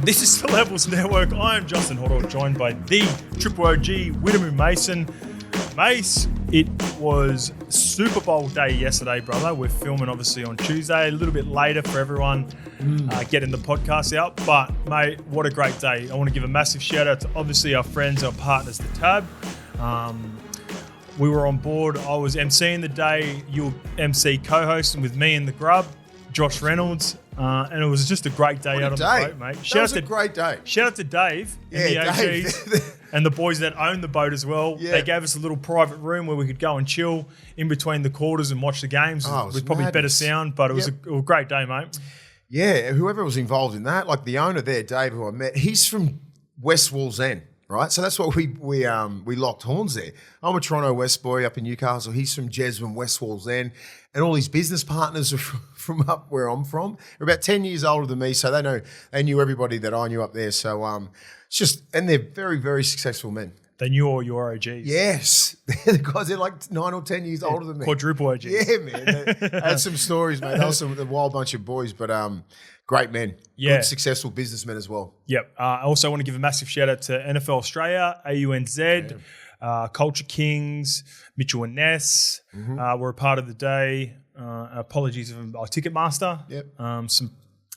This is the Levels Network. I am Justin Horo, joined by the Triple OG, Willie Mason. Mace, it was Super Bowl day yesterday, brother. We're filming obviously on Tuesday, a little bit later for everyone getting the podcast out. But, mate, what a great day. I want to give a massive shout out to obviously our friends, our partners, the Tab. We were on board. I was emceeing the day. You'll MC co-hosting with me and the Grub, Josh Reynolds. And it was just a great day out on the boat, mate. That was a great day. Shout out to Dave and the OGs and the boys that own the boat as well. Yeah. They gave us a little private room where we could go and chill in between the quarters and watch the games. Oh, it was probably better sound, but it was a great day, mate. Yeah, whoever was involved in that, like the owner there, Dave, who I met, he's from West Wallsend, right? So that's what we locked horns there. I'm a Toronto West boy up in Newcastle. He's from Jesmond, West Wallsend. And all his business partners are from up where I'm from. They're about 10 years older than me, so they knew everybody that I knew up there. So it's just, and they're very, very successful men. They knew all your OGs. Yes. The guys are like 9 or 10 years older than me. Quadruple OGs. Yeah, man. They had some stories, mate. They were a wild bunch of boys, but great men. Yeah. Good, successful businessmen as well. Yep. I also want to give a massive shout out to NFL Australia, AUNZ, Culture Kings, Mitchell and Ness were a part of the day. Apologies from our Ticketmaster. Yep.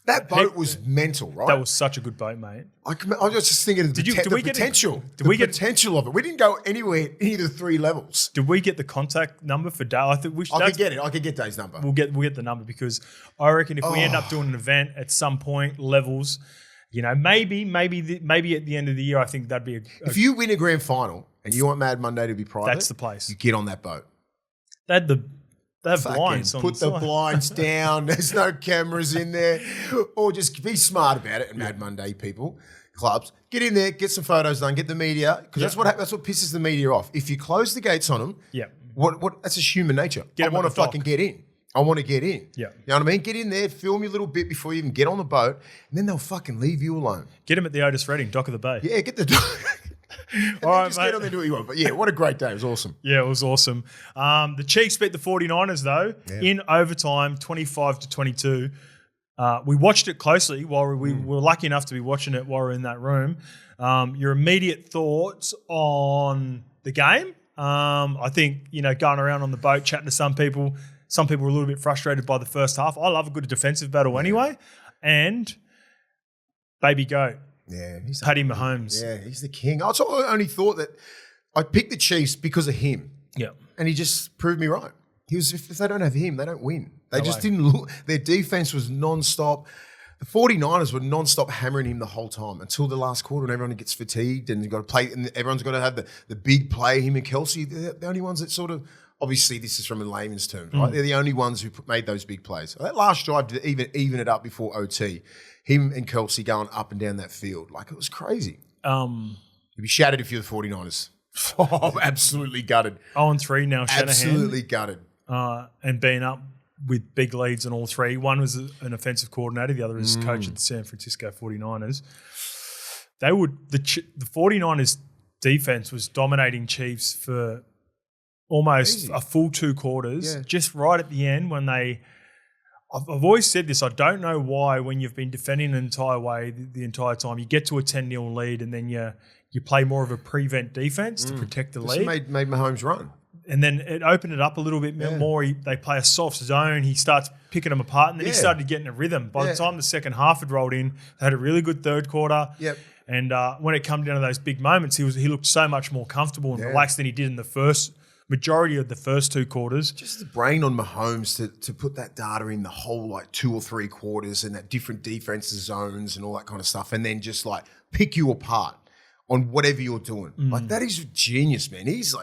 That boat was mental, right? That was such a good boat, mate. I was just thinking of the potential. The potential of it. We didn't go anywhere, any of the 3 levels. Did we get the contact number for Dale? I think we should. I could get it. I could get Dave's number. We'll get the number because I reckon if we end up doing an event at some point, levels, you know, maybe at the end of the year, I think that'd be if you win a grand final and you want Mad Monday to be private, that's the place. You get on that boat. They have blinds on. Put the blinds down. There's no cameras in there. Or just be smart about it. And Mad Monday people, clubs, get in there, get some photos done, get the media, because that's what pisses the media off. If you close the gates on them, what that's just human nature. I want to fucking get in. I want to get in. Yeah. You know what I mean? Get in there, film your little bit before you even get on the boat, and then they'll fucking leave you alone. Get them at the Otis Redding, Dock of the Bay. Yeah, get the all right, just mate. Get on there, do what you want. But yeah, what a great day. It was awesome. Yeah, it was awesome. The Chiefs beat the 49ers, though, in overtime, 25-22. We watched it closely while we were lucky enough to be watching it while we were in that room. Your immediate thoughts on the game? I think, going around on the boat, chatting to some people were a little bit frustrated by the first half. I love a good defensive battle anyway. And baby goat. Yeah, Paddy Mahomes. Yeah, he's the king. I only thought that I picked the Chiefs because of him. Yeah. And he just proved me right. If they don't have him, they don't win. They didn't look. Their defense was non-stop. The 49ers were non-stop hammering him the whole time until the last quarter, and everyone gets fatigued and you've got to play, and everyone's got to have the big play, him and Kelsey. They're the only ones that sort of, obviously this is from a layman's terms, right? They're the only ones who made those big plays. That last drive to even it up before OT, him and Kelsey going up and down that field, like it was crazy. You'd be shattered if you're the 49ers. Oh, absolutely gutted. 0-3 now, Shanahan. Absolutely gutted. And being up with big leads on all 3. One was an offensive coordinator, the other is coach of the San Francisco 49ers. The 49ers defense was dominating Chiefs for almost a full 2 quarters, just right at the end when I've always said this, I don't know why when you've been defending an entire way the entire time, you get to a 10-0 lead and then you play more of a prevent defense to protect the lead. Made Mahomes run. And then it opened it up a little bit more. They play a soft zone. He starts picking them apart and then he started getting a rhythm. By the time the second half had rolled in, they had a really good third quarter. Yep. And when it came down to those big moments, he looked so much more comfortable and relaxed than he did in the majority of the first 2 quarters. Just the brain on Mahomes to put that data in the whole 2 or 3 quarters and that different defensive zones and all that kind of stuff, and then just pick you apart on whatever you're doing. Like that is genius, man. He's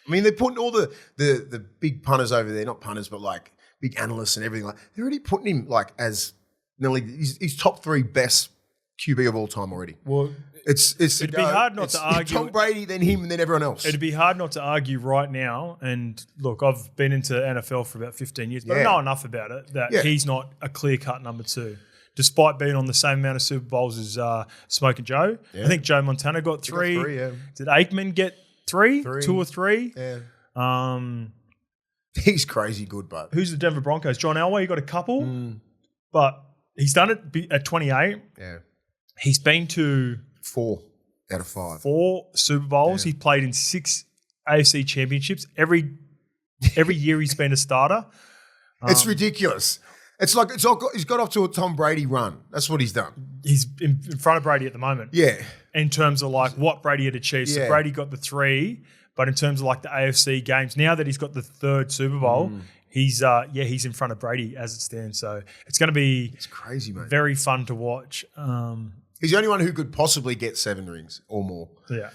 they're putting all the big punters over there, not punters, but big analysts and everything. They're already putting him as nearly he's top 3 best QB of all time already. Well, it'd be hard not to argue. Tom Brady, then him, and then everyone else. It'd be hard not to argue right now. And look, I've been into NFL for about 15 years, but I know enough about it that he's not a clear-cut number 2. Despite being on the same amount of Super Bowls as Smoking Joe. Yeah. I think Joe Montana got 3. Did Aikman get 3? 2 or 3? Yeah. He's crazy good, but who's the Denver Broncos? John Elway, he got a couple, but he's done it at 28. Yeah. He's been to 4 out of 5. 4 Super Bowls. He's played in 6 AFC championships. Every year he's been a starter. It's ridiculous. It's like he's got off to a Tom Brady run. That's what he's done. He's in front of Brady at the moment. Yeah. In terms of like what Brady had achieved. So Brady got the 3, but in terms of like the AFC games, now that he's got the 3rd Super Bowl, he's in front of Brady as it stands. So it's going to be crazy, mate. Very fun to watch. He's the only one who could possibly get 7 rings or more. Yeah.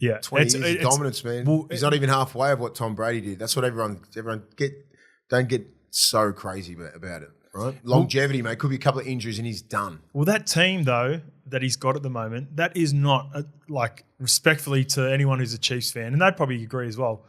Yeah. 20 years of dominance, man. Well, he's not even halfway of what Tom Brady did. That's what everyone don't get so crazy about it, right? Longevity, mate. Could be a couple of injuries and he's done. Well, that team, though, that he's got at the moment, that is not, respectfully to anyone who's a Chiefs fan, and they'd probably agree as well,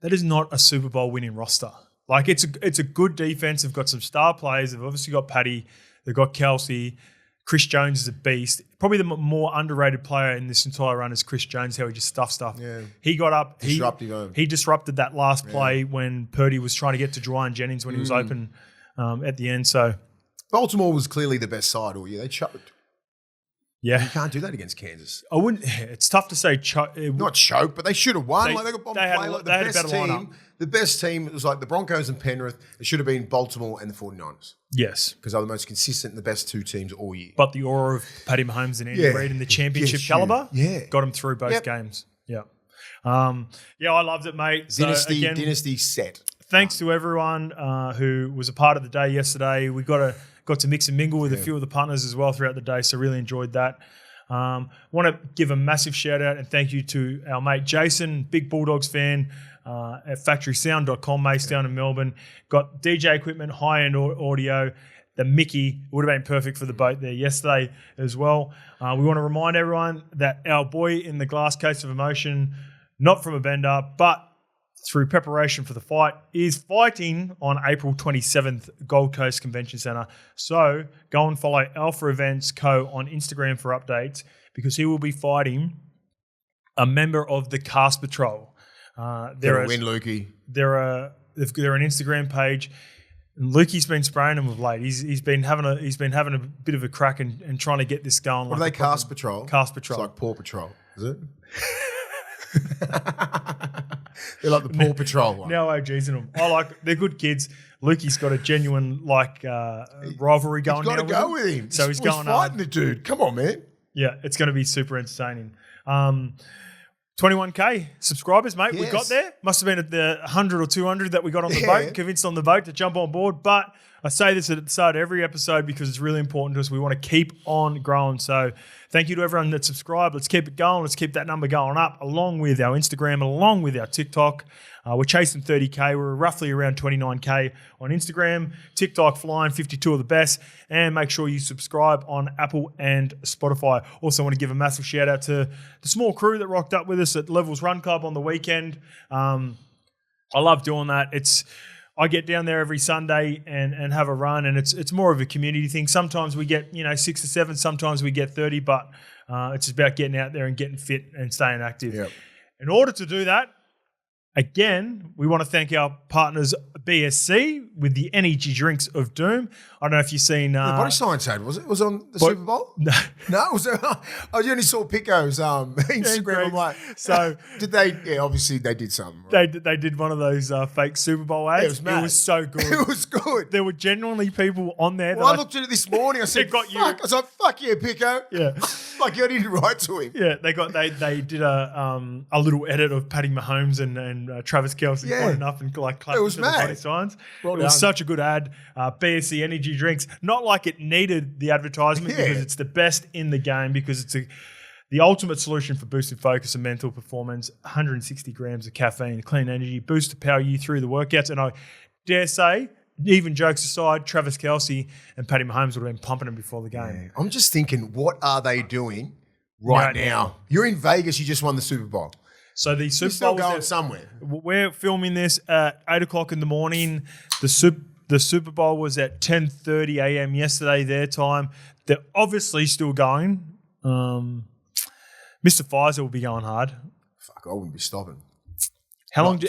that is not a Super Bowl winning roster. Like, it's a good defense. They've got some star players. They've obviously got Paddy. They've got Kelsey. Chris Jones is a beast. Probably the more underrated player in this entire run is Chris Jones, how he just stuffed stuff. Yeah. He got up. Disruptive. He disrupted that last play when Purdy was trying to get to Juwan Jennings when he was open at the end. So Baltimore was clearly the best side all year. They choked. Yeah. You can't do that against Kansas. I wouldn't. It's tough to say. Not choke, but they should have won. They had a better lineup. The best team was like the Broncos and Penrith. It should have been Baltimore and the 49ers. Yes. Because they're the most consistent and the best 2 teams all year. But the aura of Paddy Mahomes and Andy Reid in the championship caliber got him through both games. Yeah. I loved it, mate. Dynasty set. Thanks to everyone who was a part of the day yesterday. We got to mix and mingle with a few of the punters as well throughout the day, so really enjoyed that. Want to give a massive shout out and thank you to our mate Jason, big Bulldogs fan at factorysound.com, mates down in Melbourne. Got DJ equipment, high-end audio. The Mickey would have been perfect for the boat there yesterday as well. We want to remind everyone that our boy in the glass case of emotion, not from a bender, but through preparation for the fight, is fighting on April 27th, Gold Coast Convention Centre. So go and follow Alpha Events Co. on Instagram for updates because he will be fighting a member of the Cast Patrol. They're win, Lukey. They're an Instagram page. And Lukey's been spraying them with late. He's been having a bit of a crack and trying to get this going. What are they? Cast Patrol. Cast Patrol. It's like Paw Patrol, is it? They're like the Paw Patrol one. No OGs in them. They're good kids. Lukey's got a genuine rivalry going. He's got to go with him. So he's going fighting the dude. Come on, man. Yeah, it's going to be super entertaining. 21K subscribers, mate. Yes. We got there. Must have been at the 100 or 200 that we got on the boat, convinced on the boat to jump on board. But I say this at the start of every episode because it's really important to us. We want to keep on growing. So thank you to everyone that subscribed. Let's keep it going. Let's keep that number going up along with our Instagram, along with our TikTok. We're chasing 30K. We're roughly around 29K on Instagram. TikTok flying 52 of the best. And make sure you subscribe on Apple and Spotify. Also want to give a massive shout out to the small crew that rocked up with us at Levels Run Club on the weekend. I love doing that. I get down there every Sunday and have a run, and it's more of a community thing. Sometimes we get 6 or 7, sometimes we get 30, but it's about getting out there and getting fit and staying active. Yep. In order to do that, again, we want to thank our partners BSC with the energy drinks of doom. I don't know if you've seen... the Body Science ad, was it? Was it on the Super Bowl? No. No? I only saw Pico's Instagram. I'm like, so did they... Yeah, obviously they did something. Right? They did one of those fake Super Bowl ads. Yeah, it was mad. It was so good. It was good. There were genuinely people on there. Well, I looked at it this morning. I said, got you. fuck. I was like, fuck yeah, Pico. Yeah. Like, I didn't write to him. Yeah, they did a little edit of Paddy Mahomes and Travis Kelce pointing up and clapping it was to mad. the body signs. Well it was such a good ad. BSC energy drinks, not like it needed the advertisement because it's the best in the game because it's the ultimate solution for boosted focus and mental performance. 160 grams of caffeine, clean energy, boost to power you through the workouts. And I dare say, even jokes aside, Travis Kelce and Paddy Mahomes would have been pumping him before the game. Yeah. I'm just thinking, what are they doing right now? You're in Vegas. You just won the Super Bowl. So the Super You're still Bowl going somewhere. We're filming this at 8 o'clock in the morning. The Super Bowl was at 10:30 a.m. yesterday, their time. They're obviously still going. Mr. Pfizer will be going hard. Fuck, I wouldn't be stopping. How long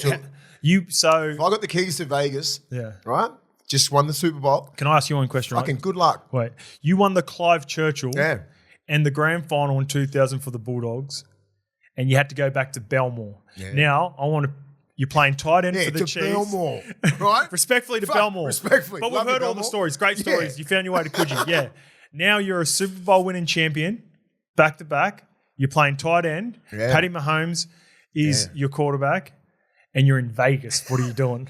you? So if I got the keys to Vegas. Yeah. Right. Just won the Super Bowl. Can I ask you one question? Fucking good luck. Wait, you won the Clive Churchill. Yeah. and the grand final in 2000 for the Bulldogs, and you had to go back to Belmore. Yeah. Now, you're playing tight end for the to Chiefs. Belmore, right? Respectfully to Belmore. Respectfully. But we've Love you, heard all the Belmore. stories. Great stories. Yeah. You found your way to Coogee. Yeah. Now you're a Super Bowl winning champion, back to back. You're playing tight end. Yeah. Patty Mahomes is your quarterback, and you're in Vegas. What are you doing?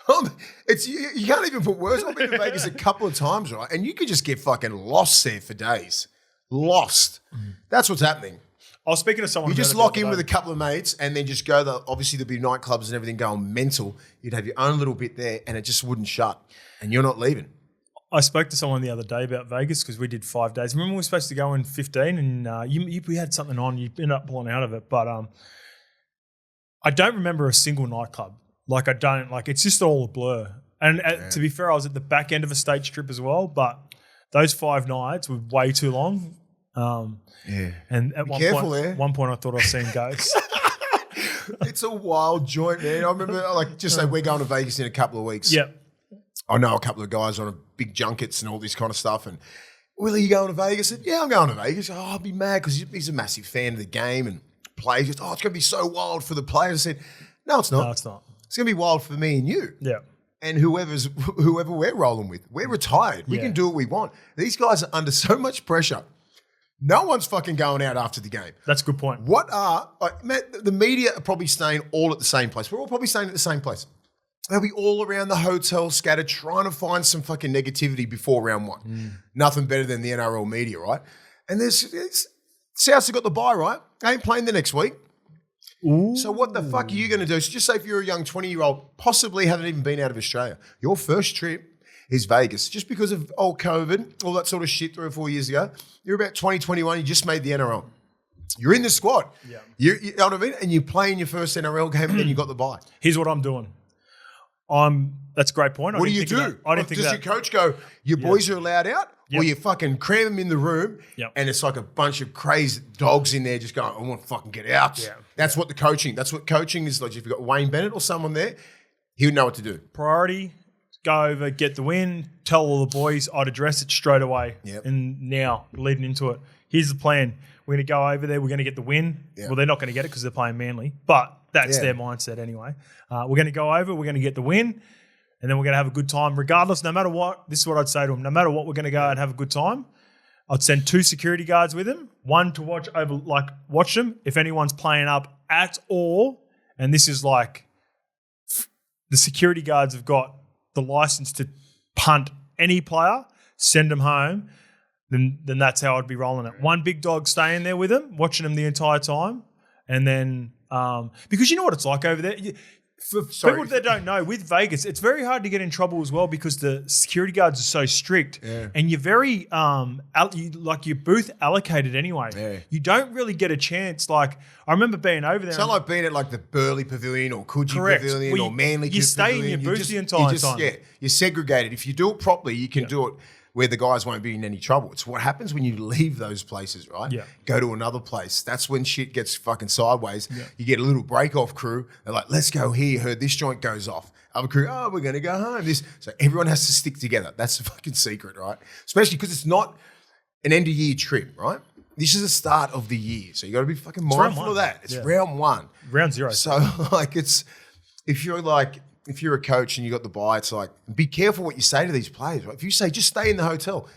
You can't even put words. I've been to Vegas a couple of times, right? And you could just get fucking lost there for days. Lost. That's what's happening. I was speaking to someone. You just lock in with a couple of mates and then just go. Obviously, there'll be nightclubs and everything going mental. You'd have your own little bit there, and it just wouldn't shut. And you're not leaving. I spoke to someone the other day about Vegas because we did 5 days. Remember we were supposed to go in 15 and we had something on. You ended up pulling out of it. But I don't remember a single nightclub. It's just all a blur. And to be fair, I was at the back end of a stage trip as well. But those 5 nights were way too long. And at one point I thought I was seeing ghosts. It's a wild joint, man. I remember, just say we're going to Vegas in a couple of weeks. Yep. I know a couple of guys on big junkets and all this kind of stuff. And, Willie, you going to Vegas? I said, yeah, I'm going to Vegas. Oh, I'll be mad because he's a massive fan of the game and plays. He goes, it's going to be so wild for the players. I said, no, it's not. No, it's not. It's going to be wild for me and you. Yeah. And whoever we're rolling with. We're retired. We can do what we want. These guys are under so much pressure. No one's fucking going out after the game. That's a good point. The media are probably staying all at the same place. We're all probably staying at the same place. They'll be all around the hotel, scattered, trying to find some fucking negativity before round one. Nothing better than the NRL media, right? And Souths have got the bye, right? They ain't playing the next week. Ooh. So what the fuck are you going to do? So just say if you're a young 20-year-old, possibly haven't even been out of Australia, your first trip is Vegas. Just because of old COVID, all that sort of shit 3 or 4 years ago, you're about 20, 21, you just made the NRL. You're in the squad. Yeah. You know what I mean? And you play in your first NRL game and then you got the bye. Here's what I'm doing. That's a great point. What do you do? I didn't think Does your coach go, your boys are allowed out? Or you fucking cram them in the room and it's like a bunch of crazy dogs in there just going, I want to fucking get out. Yeah. That's what coaching is like. If you've got Wayne Bennett or someone there, he would know what to do. Priority, go over, get the win, tell all the boys I'd address it straight away. Yep. And now, leading into it, here's the plan. We're going to go over there. We're going to get the win. Yep. Well, they're not going to get it because they're playing Manly, but that's their mindset anyway. We're going to go over. We're going to get the win. And then we're going to have a good time regardless, no matter what. This is what I'd say to them. No matter what, we're going to go and have a good time. I'd send 2 security guards with them, one to watch them if anyone's playing up at all. And this is like the security guards have got the license to punt any player, send them home. Then that's how I'd be rolling it. One big dog staying there with them, watching them the entire time. And then because you know what it's like over there. For people that don't know, with Vegas, it's very hard to get in trouble as well because the security guards are so strict, and you're very your booth allocated anyway. Yeah. You don't really get a chance. Like I remember being over there. It's not like being at like the Burleigh Pavilion or Coogee Pavilion or Manly. You stay Pavilion. in your booth the entire time. Yeah, you're segregated. If you do it properly, you can do it where the guys won't be in any trouble. It's what happens when you leave those places, right? Yeah. Go to another place. That's when shit gets fucking sideways. Yeah. You get a little break-off crew. They're like, let's go here. Heard this joint goes off. Other crew, we're going to go home. So everyone has to stick together. That's the fucking secret, right? Especially because it's not an end-of-year trip, right? This is the start of the year. So you got to be fucking mindful of that. It's round 1. Round 0. So if you're a coach and you got the bye, it's like, be careful what you say to these players. Right? If you say, just stay in the hotel.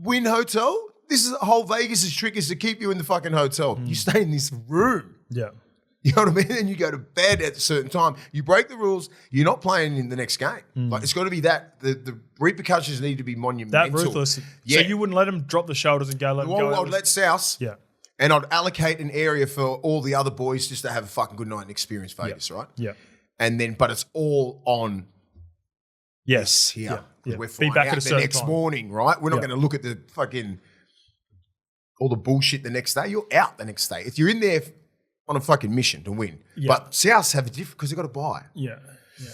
Win hotel. This is the whole Vegas' trick is to keep you in the fucking hotel. You stay in this room. Yeah. You know what I mean? And you go to bed at a certain time. You break the rules. You're not playing in the next game. Like it's got to be that. The repercussions need to be monumental. That ruthless. Yeah. So you wouldn't let them drop the shoulders and go. I'd let South. Yeah. And I'd allocate an area for all the other boys just to have a fucking good night and experience Vegas, right? Yeah. And then, but it's all on. Yes. Here. Yeah. We're flying out the next morning, right? We're not going to look at the fucking all the bullshit the next day. You're out the next day. If you're in there on a fucking mission to win. Yeah. But Souths have a different because they've got to buy. Yeah. Yeah.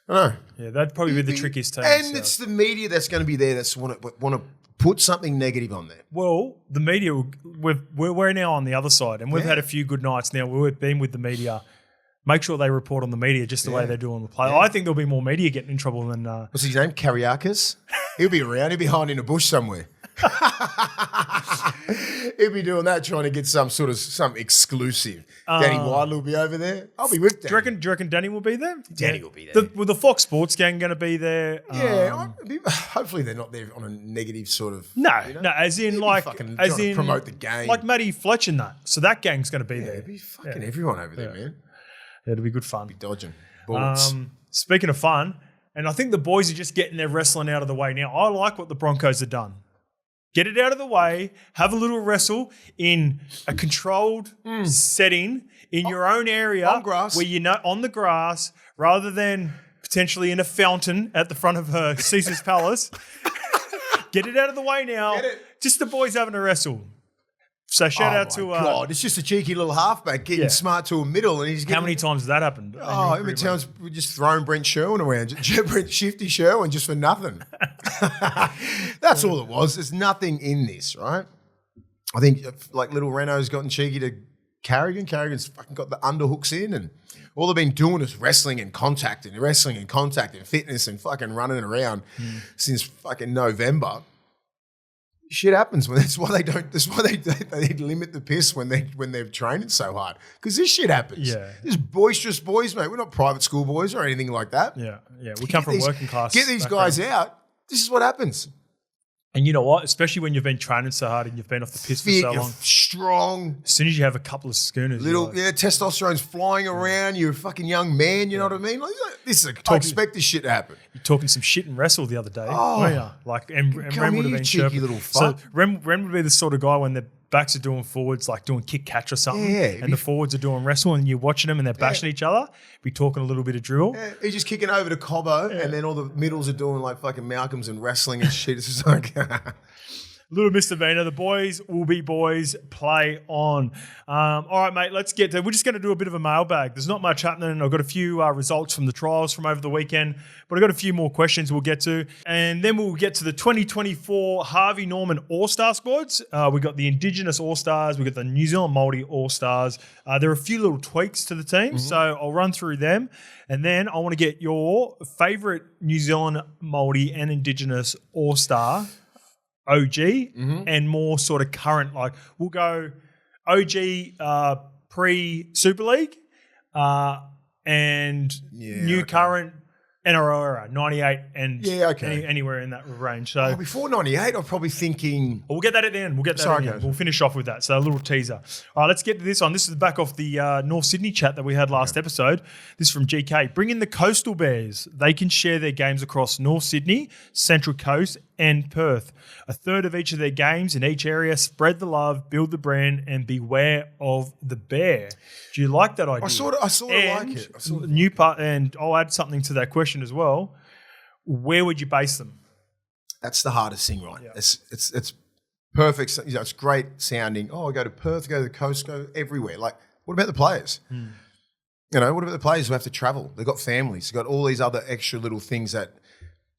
I know. Yeah, that'd probably be the trickiest team. And it's the media that's going to be there that's want to put something negative on there. Well, the media, we're now on the other side, and we've had a few good nights now. We've been with the media. make sure they report on the media just the way they do on the play. I think there'll be more media getting in trouble than... What's his name? Carriagas? He'll be around. He'll be hiding in a bush somewhere. He'll be doing that, trying to get some exclusive. Danny Wilder will be over there. I'll be with Danny. Do you reckon Danny will be there? Danny will be there. With the Fox Sports gang going to be there? Yeah, hopefully they're not there on a negative sort of... No, as in like... As in promote the game. Like Matty Fletcher and that. So that gang's going to be there. It'll be fucking everyone over there, man. Yeah, it'll be good fun. Be dodging bullets. Speaking of fun, and I think the boys are just getting their wrestling out of the way now. I like what the Broncos have done. Get it out of the way, have a little wrestle in a controlled setting in your own area. On grass. Where you're not on the grass, rather than potentially in a fountain at the front of Caesar's Palace. Get it out of the way now. Just the boys having a wrestle. So shout out to... God, it's just a cheeky little halfback getting smart to a middle. And he's getting... How many times has that happened? How many times we just thrown Brent Sherwin around? Brent Shifty Sherwin just for nothing. That's all it was. There's nothing in this, right? I think like little Reno's gotten cheeky to Carrigan. Carrigan's fucking got the underhooks in, and all they've been doing is wrestling and contacting, fitness and fucking running around since fucking November. Shit happens when that's why they limit the piss when they're training so hard, because this shit happens. Yeah, there's boisterous boys, mate. We're not private school boys or anything like that. Yeah. We come from working class. Get these guys out. This is what happens. And you know what? Especially when you've been training so hard and you've been off the piss for so long. Strong. As soon as you have a couple of schooners. Testosterone's flying around. You're a fucking young man, you know what I mean? Like, I expect this shit to happen. You're talking some shit in wrestle the other day. And Ren would have been cheeky little fuck. So Ren would be the sort of guy when their backs are doing forwards, like doing kick catch or something, and the forwards are doing wrestle and you're watching them and they're bashing each other, be talking a little bit of drill. Yeah, he's just kicking over to Cobbo and then all the middles are doing like fucking Malcolms and wrestling and shit. It's just like... Little Mr. Vena, the boys will be boys. Play on. All right, mate, let's get to... We're just going to do a bit of a mailbag. There's not much happening. I've got a few results from the trials from over the weekend, but I've got a few more questions we'll get to. And then we'll get to the 2024 Harvey Norman All-Star squads. We got the Indigenous All-Stars. We got the New Zealand Māori All-Stars. There are a few little tweaks to the team, so I'll run through them. And then I want to get your favourite New Zealand Māori and Indigenous All-Star OG and more sort of current, like we'll go OG pre-Super League and new current NRL era, 98 and anywhere in that range. So before 98, I'm probably thinking... We'll get that at the end. We'll get that at the end. We'll finish off with that. So a little teaser. All right, let's get to this one. This is the back off the North Sydney chat that we had last episode. This is from GK. Bring in the Coastal Bears. They can share their games across North Sydney, Central Coast and Perth. A third of each of their games in each area. Spread the love, build the brand and beware of the bear. Do you like that idea? I sort of like it. New part, and I'll add something to that question as well. Where would you base them? That's the hardest thing, right? Yeah. It's perfect. You know, it's great sounding. Oh, I go to Perth, go to the coast, go everywhere. Like, what about the players? You know, what about the players who have to travel? They've got families. They've got all these other extra little things that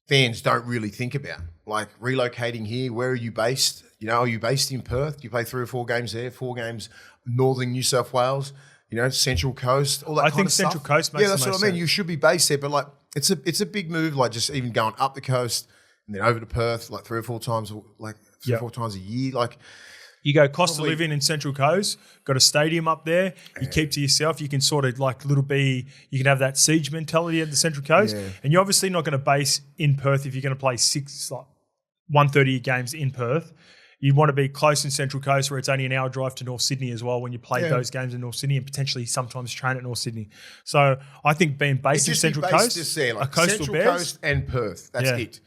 fans don't really think about, like relocating here. Where are you based? You know, are you based in Perth? Do you play 3 or 4 games there? 4 games northern New South Wales? You know, Central Coast, all that kind of stuff. I think Central Coast makes that's what I mean. You should be based there, but like it's a big move. Like just even going up the coast and then over to Perth, like 3 or 4 times, like 3 or 4 times a year. Like you go cost of living in Central Coast, got a stadium up there. You keep to yourself. You can sort of like you can have that siege mentality at the Central Coast, and you're obviously not going to base in Perth if you're going to play 130 games in Perth. You want to be close in Central Coast where it's only an hour drive to North Sydney as well when you play those games in North Sydney and potentially sometimes train at North Sydney. So I think being based in Central Coast, just there, like a Coastal Central Bears, Coast and Perth. That's it.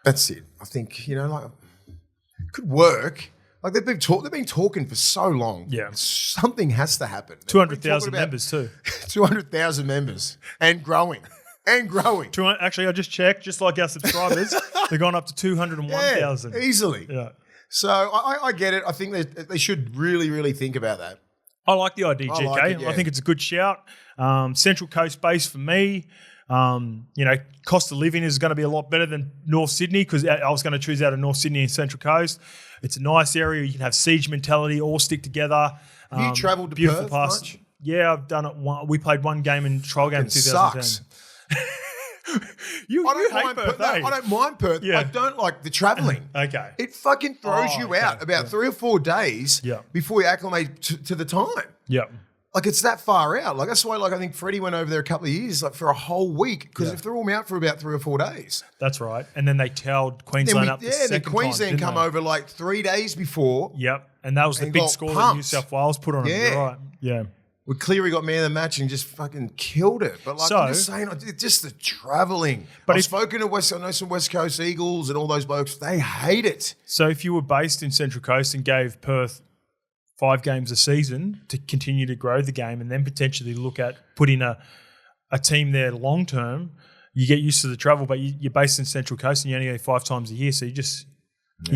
That's it. I think, you know, like it could work. Like they've been talking for so long. Yeah, something has to happen. 200,000 members too. 200,000 members and growing. And growing. Actually, I just checked, just like our subscribers, they've gone up to 201,000. Easily. Yeah. So I get it. I think they should really, really think about that. I like the idea, GK. I think it's a good shout. Central Coast base for me. You know, cost of living is going to be a lot better than North Sydney because I was going to choose out of North Sydney and Central Coast. It's a nice area. You can have siege mentality, all stick together. Have you travelled to beautiful Perth past. much? Yeah, I've done it. We played one game in trial game in 2010. Sucks. You hate Perth, No, I don't mind Perth. Yeah. I don't like the travelling. Okay. It fucking throws you out about 3 or 4 days before you acclimate to the time. Yeah. Like, it's that far out. Like, that's why, like, I think Freddie went over there a couple of years, like, for a whole week, because if they're all out for about 3 or 4 days. That's right. And then they towed Queensland up the second time, Queensland didn't come they? over like 3 days before. Yep. And that was the And big got score that pumped. New South Wales put on them. You're right. Yeah. Well, Cleary got man of the match and just fucking killed it. But like, I'm just saying, just the travelling. But I've spoken to I know some West Coast Eagles and all those blokes. They hate it. So if you were based in Central Coast and gave Perth 5 games a season to continue to grow the game and then potentially look at putting a team there long term, you get used to the travel, but you're based in Central Coast and you only go 5 times a year. So you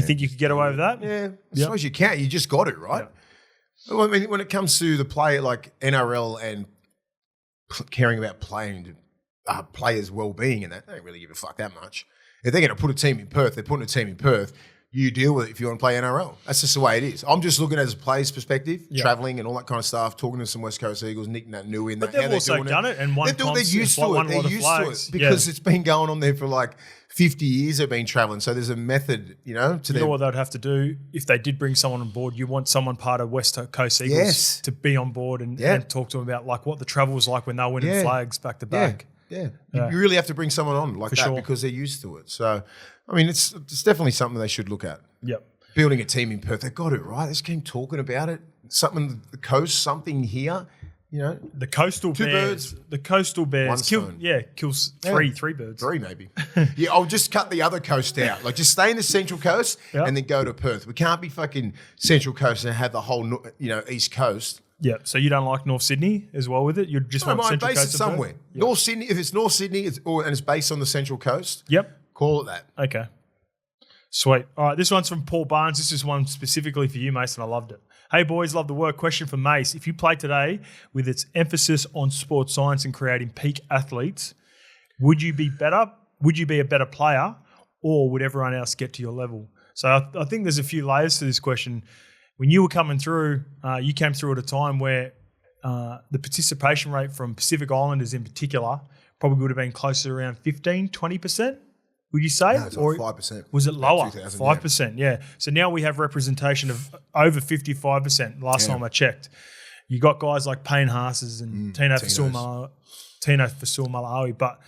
think you could get away with that? Yeah. I suppose you can't. You just got to, right? Yeah. Well, I mean, when it comes to the play, like NRL and caring about players' well-being and that, they don't really give a fuck that much. If they're going to put a team in Perth, they're putting a team in Perth. You deal with it if you want to play NRL. That's just the way it is. I'm just looking at it as a player's perspective, travelling and all that kind of stuff, talking to some West Coast Eagles, Nick Nanu in But that. they've also done it and won They're used to it. They're used to it because it's been going on there for like 50 years they've been travelling. So there's a method, to You know what they'd have to do if they did bring someone on board? You want someone part of West Coast Eagles to be on board and talk to them about like what the travel was like when they were winning flags back to back. Yeah. You really have to bring someone on like that because they're used to it. So, I mean, it's definitely something they should look at. Yep. Building a team in Perth, they've got it right. They just keep talking about it. Something the coast, something here. The coastal bears. The coastal bears kills three birds. 3 maybe. I'll just cut the other coast out. Like, just stay in the Central Coast and then go to Perth. We can't be fucking Central Coast and have the whole East Coast. Yeah. So you don't like North Sydney as well with it? You just want Central base Coast it somewhere. Yep. North Sydney. If it's North Sydney and it's based on the Central Coast. Yep. Call it that. Okay. Sweet. All right, this one's from Paul Barnes. This is one specifically for you, Mason. I loved it. Hey, boys, love the work. Question for Mace. If you played today with its emphasis on sports science and creating peak athletes, would you be better? Would you be a better player, or would everyone else get to your level? So I think there's a few layers to this question. When you were coming through, you came through at a time where the participation rate from Pacific Islanders in particular probably would have been closer to around 15, 20%. Would you say? No, it's like 5%. Was it lower? 2000, 5%, yeah. So now we have representation of over 55% last time I checked. You got guys like Payne Haas's and Tino Fasuamalawi, but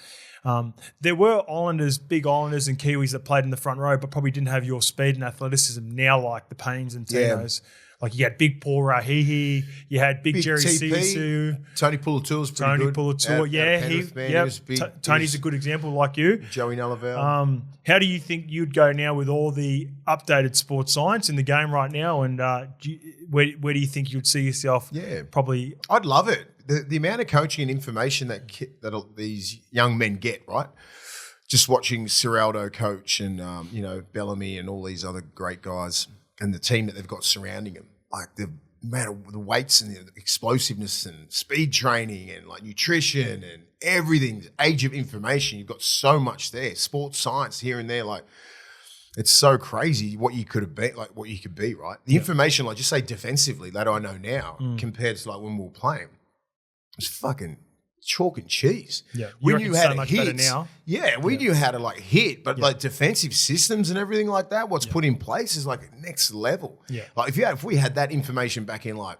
there were Islanders, big Islanders and Kiwis that played in the front row but probably didn't have your speed and athleticism now like the Paynes and Tinos. Like you had big Paul Rahihi, you had big Jerry Sisu. Tony Pulatua's pretty good. Tony Pulatua, Tony's a good example like you. Joey Nullivel. How do you think you'd go now with all the updated sports science in the game right now? And where do you think you'd see yourself? Yeah. Probably. I'd love it. The amount of coaching and information that these young men get, right? Just watching Ciraldo coach and, Bellamy and all these other great guys and the team that they've got surrounding them. Like the amount of the weights and the explosiveness and speed training and like nutrition and everything, age of information. You've got so much there. Sports science here and there. Like, it's so crazy what you could have been, like what you could be, right? The information, like just say defensively, that I know now compared to like when we were playing, it's fucking chalk and cheese. Yeah, we knew how to hit. Now. Yeah, we knew how to like hit, but like defensive systems and everything like that, what's put in place is like next level. Yeah, like if we had that information back in like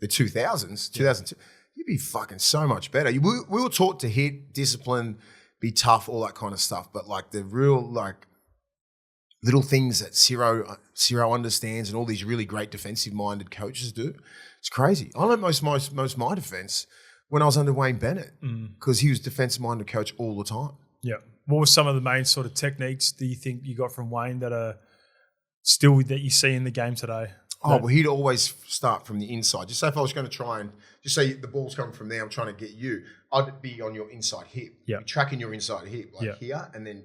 the 2000s, 2002, you'd be fucking so much better. We were taught to hit, discipline, be tough, all that kind of stuff, but like the real like little things that Ciro understands and all these really great defensive-minded coaches do, it's crazy. I learned most of my defense when I was under Wayne Bennett because he was defensive-minded coach all the time. Yeah. What were some of the main sort of techniques do you think you got from Wayne that are still that you see in the game today? Oh, well, he'd always start from the inside. Just say if I was going to try and just say the ball's coming from there, I'm trying to get you, I'd be on your inside hip. Yeah. Be tracking your inside hip, like here, and then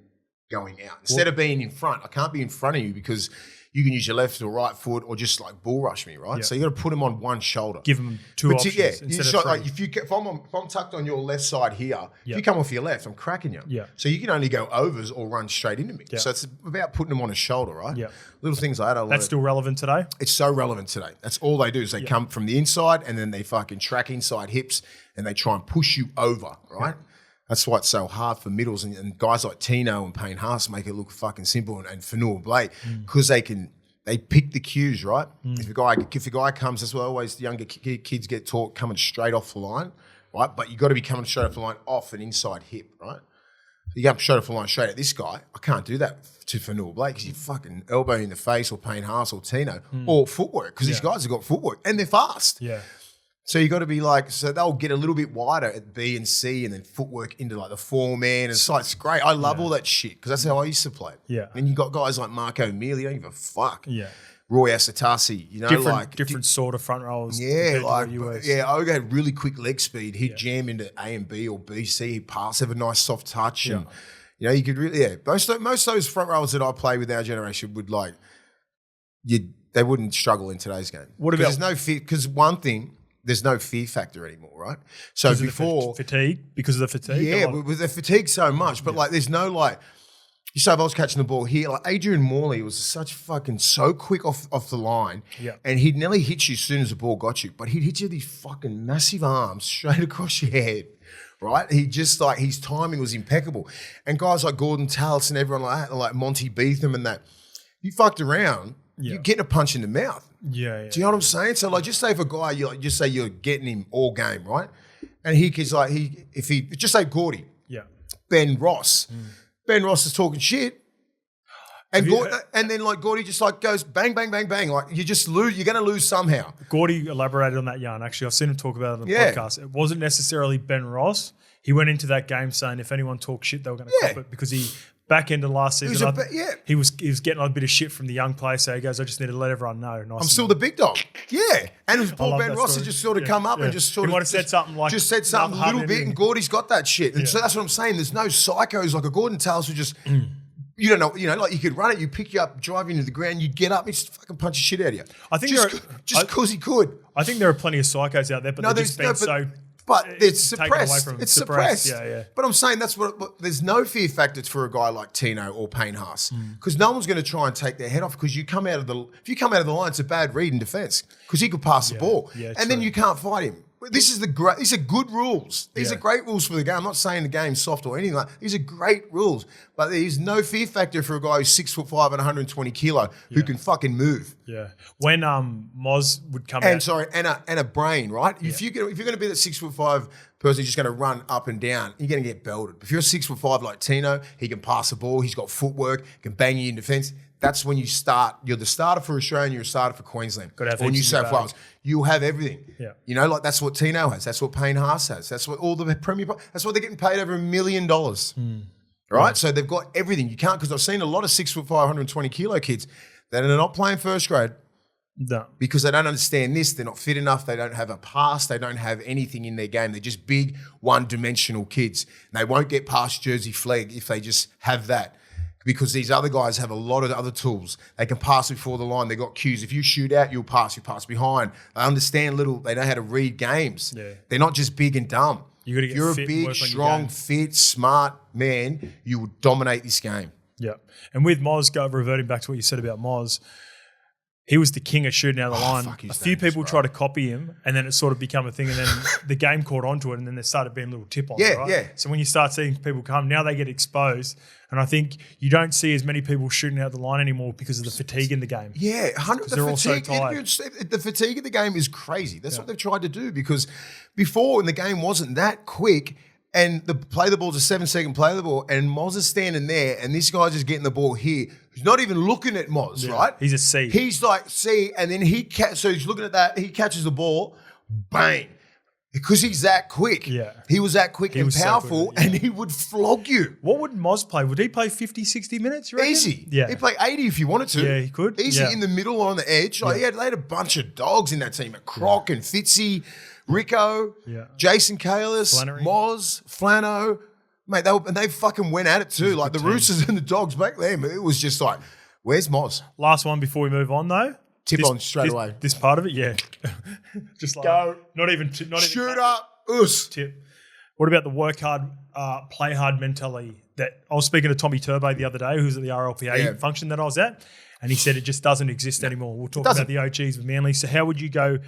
going out. Instead of being in front, I can't be in front of you because you can use your left or right foot or just like bull rush me, right? Yeah. So you got to put him on one shoulder. Give him two options instead of three. Like if I'm tucked on your left side here, if you come off your left, I'm cracking you. Yeah. So you can only go overs or run straight into me. Yeah. So it's about putting them on a shoulder, right? Yeah. Little things like that. That's still relevant today? It's so relevant today. That's all they do is they come from the inside and then they fucking track inside hips and they try and push you over, right? Yeah. That's why it's so hard for middles and guys like Tino and Payne Haas make it look fucking simple and Fanua Blake because they pick the cues, right? If a guy comes, that's why always the younger kids get taught coming straight off the line, right? But you got to be coming straight off the line off an inside hip, right? You come straight off the line straight at this guy. I can't do that to Fanua Blake because you fucking elbow in the face or Payne Haas or Tino or footwork because these guys have got footwork and they're fast. Yeah. So you got to be like, so they'll get a little bit wider at B and C and then footwork into like the 4-man. And it's like, it's great. I love all that shit because that's how I used to play. Yeah. And you got guys like Marco Mealy, don't give a fuck. Yeah. Roy Asatasi, you know, different sort of front rolls. Yeah, Oga had really quick leg speed. He'd jam into A and B or B, C, he'd pass, have a nice soft touch. And, you know, you could really, most of those front rows that I play with our generation would like, they wouldn't struggle in today's game. What about? There's no fear, because one thing, there's no fear factor anymore, right? So before fatigue, because of the fatigue. Yeah, with the fatigue so much, but like there's no like. You say if I was catching the ball here, like Adrian Morley was so quick off the line, and he'd nearly hit you as soon as the ball got you, but he'd hit you with these fucking massive arms straight across your head, right? He just like his timing was impeccable, and guys like Gordon Tallis and everyone like that, like Monty Beetham and that, you fucked around, you're getting a punch in the mouth. Yeah. Do you know what I'm saying? So like, just say if a guy, just say you're getting him all game, right? And if he just say Gordy, Ben Ross. Ben Ross is talking shit, and then like Gordy just like goes bang, bang, bang, bang. Like you just lose. You're going to lose somehow. Gordy elaborated on that yarn. Actually, I've seen him talk about it on the podcast. It wasn't necessarily Ben Ross. He went into that game saying if anyone talks shit, they were going to cop it because he back end of last season. He was getting a bit of shit from the young players. So he goes, I just need to let everyone know. I'm still the big dog. Yeah, and it was Paul Ben Ross had just sort of come up and just sort of said something like just said something a little bit, and Gordy's got that shit. And so that's what I'm saying. There's no psychos like a Gordon Tallis who just. You don't know, like you could run it, you pick you up, drive you into the ground, you'd get up, he'd just fucking punch the shit out of you. I think just because he could. I think there are plenty of psychos out there, but they're just being so. But it's suppressed. It's suppressed. Yeah. But I'm saying there's no fear factor for a guy like Tino or Payne Haas because no one's going to try and take their head off because if you come out of the line, it's a bad read in defence because he could pass the ball and then you can't fight him. These are good rules. These are great rules for the game. I'm not saying the game's soft or anything like that. These are great rules. But there's no fear factor for a guy who's 6'5" and 120 kilo who can fucking move. Yeah. When Moz would come out. And a brain, right? Yeah. If you're going to be that 6'5" person who's just going to run up and down, you're going to get belted. If you're 6'5" like Tino, he can pass the ball, he's got footwork, can bang you in defence. That's when you start. You're the starter for Australia, you're a starter for Queensland or New South Wales. You have everything. Yeah. You know, like that's what Tino has. That's what Payne Haas has. That's what all the Premier. That's what they're getting paid over $1 million. Right? Yeah. So they've got everything. You can't, because I've seen a lot of 6'5", 120 kilo kids that are not playing first grade. No. Because they don't understand this. They're not fit enough. They don't have a pass. They don't have anything in their game. They're just big, one-dimensional kids. And they won't get past Jersey Flegg if they just have that. Because these other guys have a lot of other tools. They can pass before the line. They got cues. If you shoot out, you'll pass. You pass behind. They understand they know how to read games. Yeah. They're not just big and dumb. If you're a big, strong, fit, smart man, you will dominate this game. Yeah. And with Moz, reverting back to what you said about Moz, he was the king of shooting out of the line. A few people try to copy him, and then it sort of become a thing, and then the game caught onto it, and then there started being little tip-ons, right? Yeah. So when you start seeing people come, now they get exposed, and I think you don't see as many people shooting out the line anymore because of the fatigue in the game. Yeah, 100%. They're all so tired. The fatigue of the game is crazy. That's what they've tried to do, because before, when the game wasn't that quick, and play the ball's a 7-second play the ball, and Moz is standing there, and this guy's just getting the ball here. He's not even looking at Moz, right? He's a C. He's like C, and then so he's looking at that. He catches the ball, bang, because he's that quick. Yeah, he was that quick and powerful, and he would flog you. What would Moz play? Would he play 50, 60 minutes? You reckon? Easy. Yeah, he'd play 80 if he wanted to. Yeah, he could. Easy in the middle or on the edge. Like, they had a bunch of dogs in that team. Croc and Fitzy. Rico, Jason Kalis, Moz, Flano, Mate, they fucking went at it too. Like the Roosters and the Dogs back then. It was just like, where's Moz? Last one before we move on, though. Tip on straight away. This part of it, yeah. Just like Go. Not even shoot up. Us. Tip. What about the work hard, play hard mentality? That I was speaking to Tommy Turbo the other day, who's at the RLPA function that I was at, and he said it just doesn't exist anymore. We'll talk about the OGs with Manly. So how would you go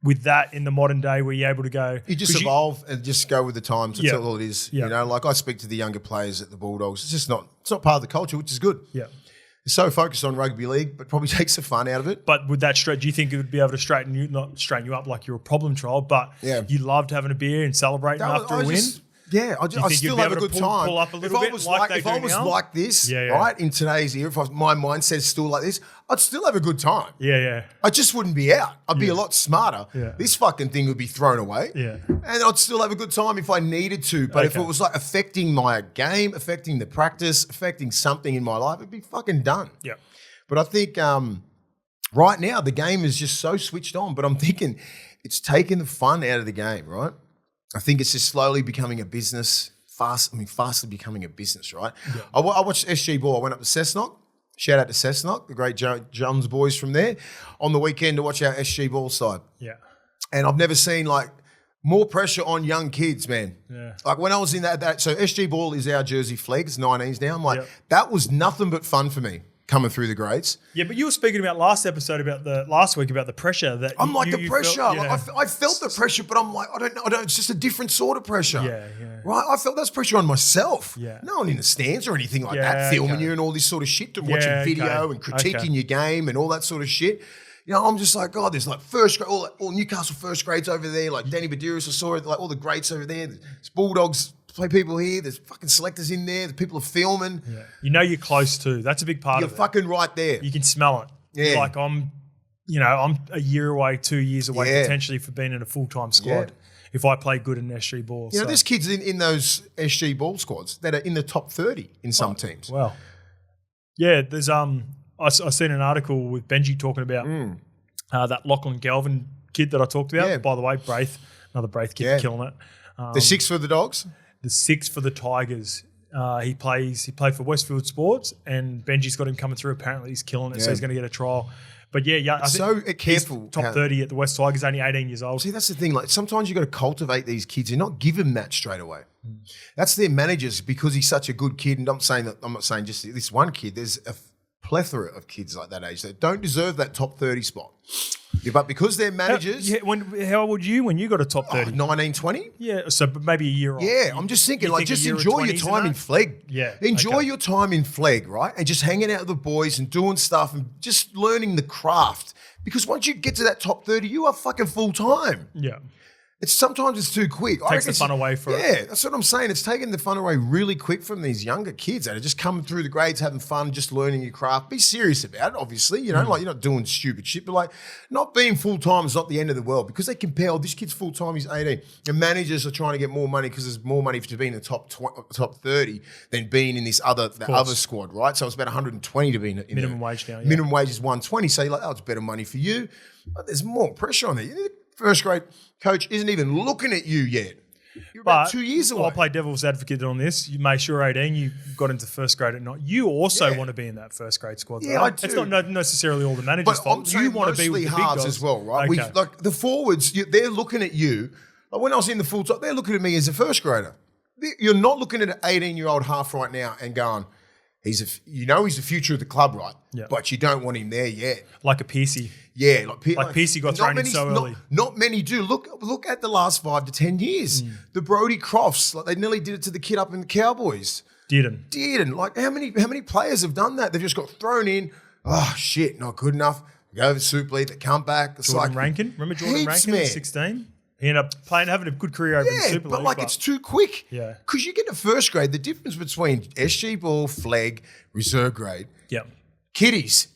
with that in the modern day where you're able to go? You just evolve and just go with the times. That's all it is. Yeah. You know, like I speak to the younger players at the Bulldogs. It's not part of the culture, which is good. Yeah. They're so focused on rugby league, but probably takes the fun out of it. But with that, do you think it would be able to not straighten you up like you're a problem child, but you loved having a beer and celebrating after a win? I still have a good time. Pull up a little bit If I was like this, right, in today's era, if my mindset's still like this, I'd still have a good time. Yeah. I just wouldn't be out. I'd be a lot smarter. Yeah. This fucking thing would be thrown away. Yeah. And I'd still have a good time if I needed to. But if it was like affecting my game, affecting the practice, affecting something in my life, it'd be fucking done. Yeah. But I think right now the game is just so switched on. But I'm thinking it's taking the fun out of the game, right? I think it's just slowly becoming a business, fastly becoming a business, right? Yeah. I watched SG Ball. I went up to Cessnock. Shout out to Cessnock, the great Jones boys from there, on the weekend to watch our SG Ball side. Yeah. And I've never seen like more pressure on young kids, man. Yeah. Like when I was in that so SG Ball is our Jersey flag. It's 19s now. I'm like, that was nothing but fun for me. Coming through the grades. Yeah, but you were speaking about last week about the pressure that I'm like the pressure. Felt, I felt the pressure, but I'm like, I don't know. It's just a different sort of pressure. Yeah. Right? I felt that's pressure on myself. Yeah. No one in the stands or anything like that, filming you and all this sort of shit, and watching video and critiquing your game and all that sort of shit. You know, I'm just like, God, there's like first grade, all Newcastle first grades over there, like Danny Badiris, I saw it, like all the greats over there. There's Bulldogs play people here. There's fucking selectors in there. The people are filming. Yeah. You know you're close to. That's a big part of it. You're fucking right there. You can smell it. Yeah. Like I'm a year away, 2 years away potentially for being in a full-time squad if I play good in SG Ball. You know, there's kids in those SG Ball squads that are in the top 30 in some teams. Wow. Yeah, there's I seen an article with Benji talking about that Lachlan Galvin kid that I talked about. Yeah. By the way, another Braith kid killing it. The 6 for the Dogs? The 6 for the Tigers. He played for Westfield Sports, and Benji's got him coming through. Apparently, he's killing it, so he's going to get a trial. But I think careful. Top 30 at the West Tigers, only 18 years old. See, that's the thing. Like sometimes you got to cultivate these kids and not give them that straight away. That's their managers because he's such a good kid. And I'm not saying just this one kid. There's a plethora of kids like that age that don't deserve that top 30 spot. Yeah, but because they're managers. How old were you when you got a top 30? 19, 20. Yeah, so maybe a year off. Yeah, I'm just thinking, just enjoy your time in flag. Yeah. Enjoy your time in flag, right? And just hanging out with the boys and doing stuff and just learning the craft. Because once you get to that top 30, you are fucking full time. Yeah. Sometimes it's too quick. Takes the fun away from it. Yeah, that's what I'm saying. It's taking the fun away really quick from these younger kids that are just coming through the grades, having fun, just learning your craft. Be serious about it, obviously. You know, like you're not doing stupid shit, but like not being full time is not the end of the world because they compare, this kid's full time, he's 18. And managers are trying to get more money because there's more money to be in the top 30 than being in this other squad, right? So it's about 120 to be in minimum wage now. Yeah. Minimum wage is 120. So you're like, it's better money for you. But there's more pressure on it. First grade coach isn't even looking at you yet. You're about 2 years away. I'll play devil's advocate on this. You made sure 18, you got into first grade at night. You also want to be in that first grade squad. Yeah, right? I do. It's not necessarily all the manager's fault. You want to be with the big guys as well, right? Okay. Like the forwards, they're looking at you. Like when I was in the full time, they're looking at me as a first grader. You're not looking at an 18-year-old half right now and going, he's the future of the club, right? Yeah. But you don't want him there yet. Like a Piercy. Yeah, like Piercy got thrown in so early. Not many do. Look at the last 5 to 10 years. The Brody Crofts, like they nearly did it to the kid up in the Cowboys. Didn't. Like how many players have done that? They've just got thrown in. Oh shit, not good enough. Go over Super League, they come back. It's Jordan Rankin. Remember Jordan Rankin at 16? He ended up having a good career over in the Super League. But it's too quick. Yeah. Because you get to first grade, the difference between SG Ball, flag, reserve grade, kiddies,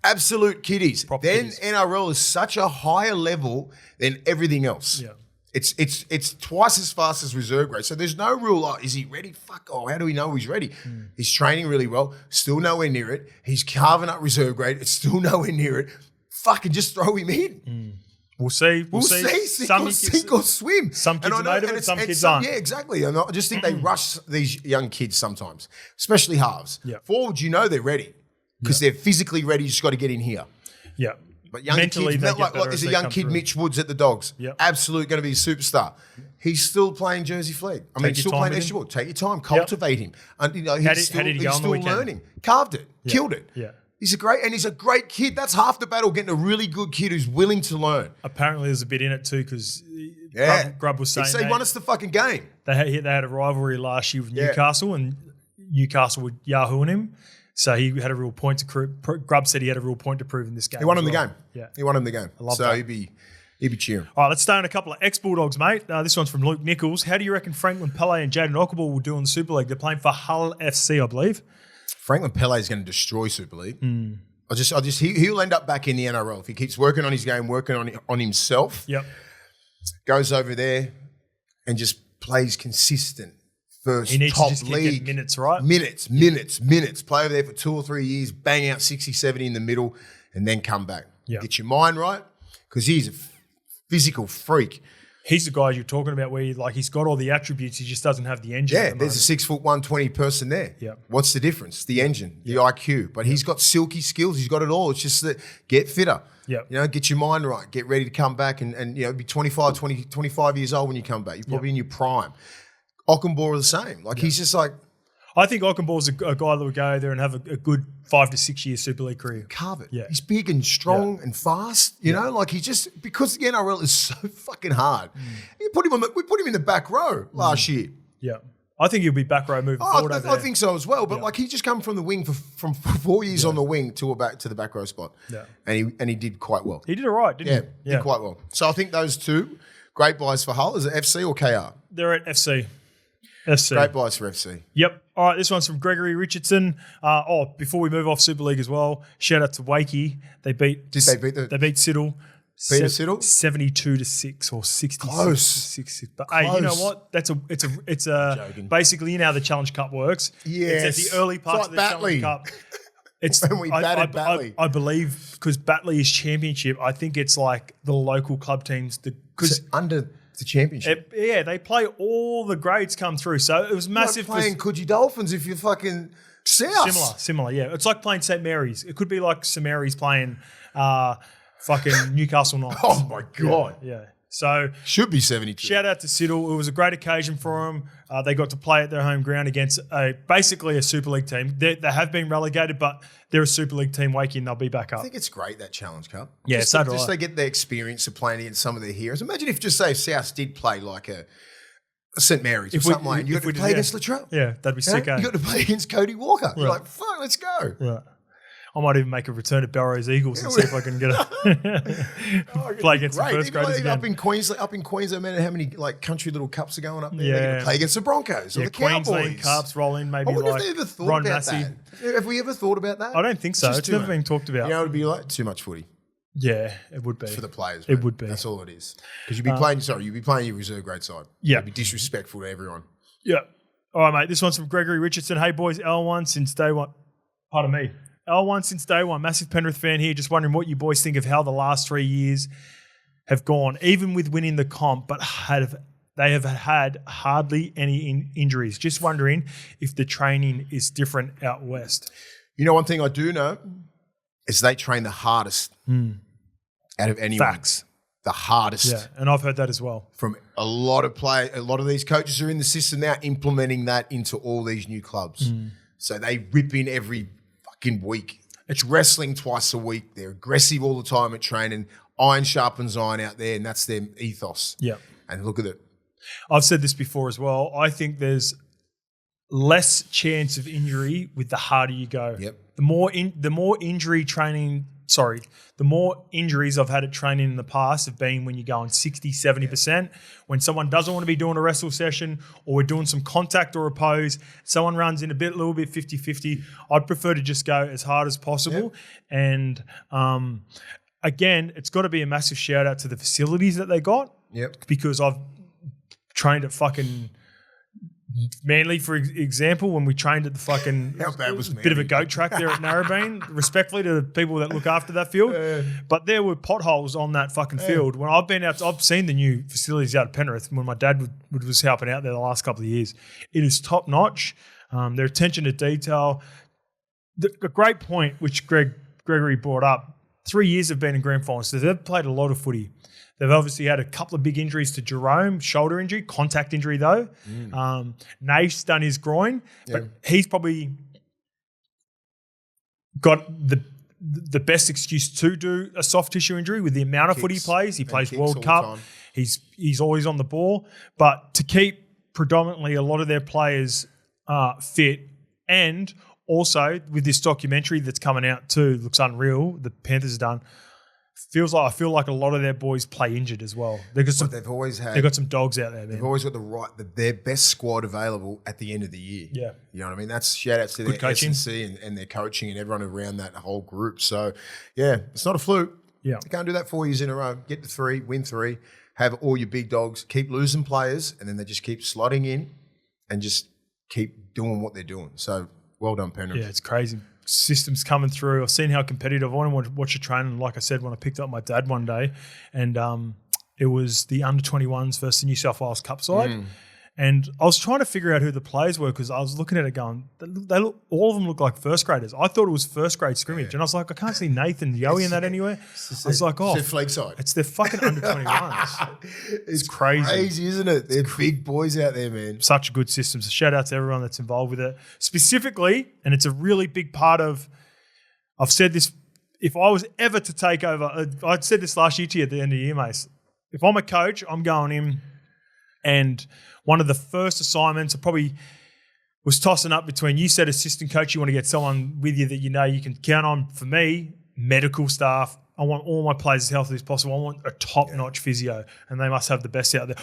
absolute kiddies. Kiddies. NRL is such a higher level than everything else. Yeah. It's twice as fast as reserve grade. So there's no rule, is he ready? How do we know he's ready? He's training really well, still nowhere near it. He's carving up reserve grade, it's still nowhere near it. Fucking just throw him in. We'll see. We'll see. Sink or swim. Some kids are made of it, some kids aren't. Yeah, exactly. And I just think they rush these young kids sometimes, especially halves. Yeah. Forwards, you know they're ready because they're physically ready. You just got to get in here. Yeah. But young Mentally, kids, like there's a young kid, through. Mitch Woods at the Dogs. Yep. Absolute going to be a superstar. He's still playing Jersey Flag. I mean, still playing extra ball. Take your time, cultivate him. And you know, he's still learning. Carved it, killed it. Yeah. He's a great kid. That's half the battle, getting a really good kid who's willing to learn. Apparently there's a bit in it too because Grub was saying he won us the fucking game. They had a rivalry last year with Newcastle and Newcastle would yahooing him. So he had a real point to prove. Grub said he had a real point to prove in this game. He won him the game. Yeah. He won him the game. I love so that. he'd be cheering. All right, let's stay on a couple of ex-Bulldogs, mate. This one's from Luke Nichols. How do you reckon Franklin Pele and Jaden Okunbor will do in the Super League? They're playing for Hull FC, I believe. Franklin Pele is going to destroy Super League. He'll end up back in the NRL if he keeps working on his game, working on himself. Yep. Goes over there and just plays consistent. First He needs top to just keep league. getting minutes, right? Minutes. Play over there for 2 or 3 years, bang out 60, 70 in the middle, and then come back. Yeah. Get your mind right, because he's a physical freak. He's the guy you're talking about where he's got all the attributes, he just doesn't have the engine. Yeah, there's a 6 foot 120 person there. Yeah. What's the difference? The engine, the IQ. But he's got silky skills. He's got it all. It's just that get fitter. Yeah. You know, get your mind right. Get ready to come back and be 25 years old when you come back. You're probably in your prime. Okunbor are the same. He's just like... I think Okunbor's a guy that would go there and have a good 5 to 6 year Super League career. Carve it. Yeah. He's big and strong and fast. You know, he just... Because the NRL is so fucking hard. We put him in the back row last year. Yeah. I think he'll be back row moving forward over I there. think so as well. But he just come from the wing from 4 years on the wing to the back row spot. Yeah. And he did quite well. He did all right, didn't he? Did quite well. So I think those two, great buys for Hull. Is it FC or KR? They're at FC. FC. Great buys for FC. Yep. All right, this one's from Gregory Richardson. Before we move off Super League as well, shout out to Wakey. They beat Siddle. Peter Siddle? 72-6 or 66. Close. 66. But hey, you know what? It's basically, you know how the Challenge Cup works. Yes. It's at the early parts of the Challenge Cup. It's when we batted Batley. I believe because Batley is championship, I think it's like the local club teams because under the championship. They play all the grades come through. So it was massive. Like playing Coogee Dolphins if you're fucking south. Similar, yeah. It's like playing St. Mary's. It could be like St. Mary's playing fucking Newcastle Knights. Oh my God. Yeah. So should be 72. Shout out to Siddle. It was a great occasion for them. They got to play at their home ground against basically a Super League team. They have been relegated, but they're a Super League team. Wakey and they'll be back up. I think it's great, that Challenge Cup. Yeah, just so do I. They get the experience of playing against some of their heroes. Imagine if South did play like a St. Mary's or something like that. You got to play against Latrell. Yeah, that'd be sick. You got to play against Cody Walker. You're like, fuck, let's go. Right. I might even make a return to Belrose Eagles and see if I can get play against the first graders again. Up in Queensland, man, how many country little cups are going up there? Yeah. They're going to play against the Broncos or the Queensland Cowboys. Cups roll in, maybe I wonder like if they ever thought Ron about Massey. that. Have we ever thought about that? I don't think so. It's never been talked about. You know, it would be like too much footy. Yeah, it would be. For the players. It would be. That's all it is. Because you'd be playing your reserve grade side. Yeah. It'd be disrespectful to everyone. Yeah. All right, mate. This one's from Gregory Richardson. Hey, boys, L1 since day one. Pardon me. L1 since day one. Massive Penrith fan here. Just wondering what you boys think of how the last 3 years have gone, even with winning the comp, but they have had hardly any injuries. Just wondering if the training is different out west. You know, one thing I do know is they train the hardest out of anyone. Facts. The hardest. Yeah, and I've heard that as well. From a lot of these coaches are in the system now implementing that into all these new clubs. So they rip in every fucking week. It's wrestling twice a week. They're aggressive all the time at training. Iron sharpens iron out there, and that's their ethos. Yeah. And look at it. I've said this before as well. I think there's less chance of injury with the harder you go. Yep. The more injuries I've had at training in the past have been when you're going 60, 70%. When someone doesn't want to be doing a wrestle session or we're doing some contact or a pose, someone runs in a little bit 50-50. I'd prefer to just go as hard as possible. Yep. And again, it's got to be a massive shout out to the facilities that they got. Yep. Because I've trained at fucking Manly, for example, when we trained at the fucking How bad was bit of a Manly? goat track there at Narrabeen, respectfully to the people that look after that field. But there were potholes on that fucking field. When I've been out, I've seen the new facilities out at Penrith when my dad was helping out there the last couple of years. It is top notch. Their attention to detail. A great point, which Gregory brought up. 3 years have been in grand finals, so they've played a lot of footy. They've obviously had a couple of big injuries to Jerome, shoulder injury, contact injury though. Naif's done his groin, but he's probably got the best excuse to do a soft tissue injury with the amount of footy he plays. He plays World Cup. He's always on the ball. But to keep predominantly a lot of their players fit, and also with this documentary that's coming out too, looks unreal, the Panthers have done. I feel like a lot of their boys play injured as well. They've got some dogs out there, man. They've always got their best squad available at the end of the year. Yeah. You know what I mean? That's shout outs to Good their coaching. S&C and their coaching and everyone around that whole group. So, yeah, it's not a fluke. Yeah. You can't do that 4 years in a row. Get to 3, win 3, have all your big dogs, keep losing players, and then they just keep slotting in and just keep doing what they're doing. So, well done, Penrith. Yeah, it's crazy. Systems coming through. I've seen how competitive. I want to watch a training. Like I said, when I picked up my dad one day, and it was the under-21s versus the New South Wales Cup side. And I was trying to figure out who the players were because I was looking at it going, all of them look like first graders. I thought it was first grade scrimmage. And I was like, I can't see Nathan Yowie in that anywhere. I was like, it's their flag side. It's their fucking under-21s. It's crazy. Crazy, isn't it? They're big boys out there, man. Such a good system. So shout out to everyone that's involved with it. Specifically, and it's a really big part of, I've said this, if I was ever to take over, I'd said this last year to you at the end of the year, mate. If I'm a coach, I'm going in and one of the first assignments I probably was tossing up between, you said assistant coach, you want to get someone with you that you know you can count on. For me, medical staff. I want all my players as healthy as possible. I want a top-notch physio, and they must have the best out there.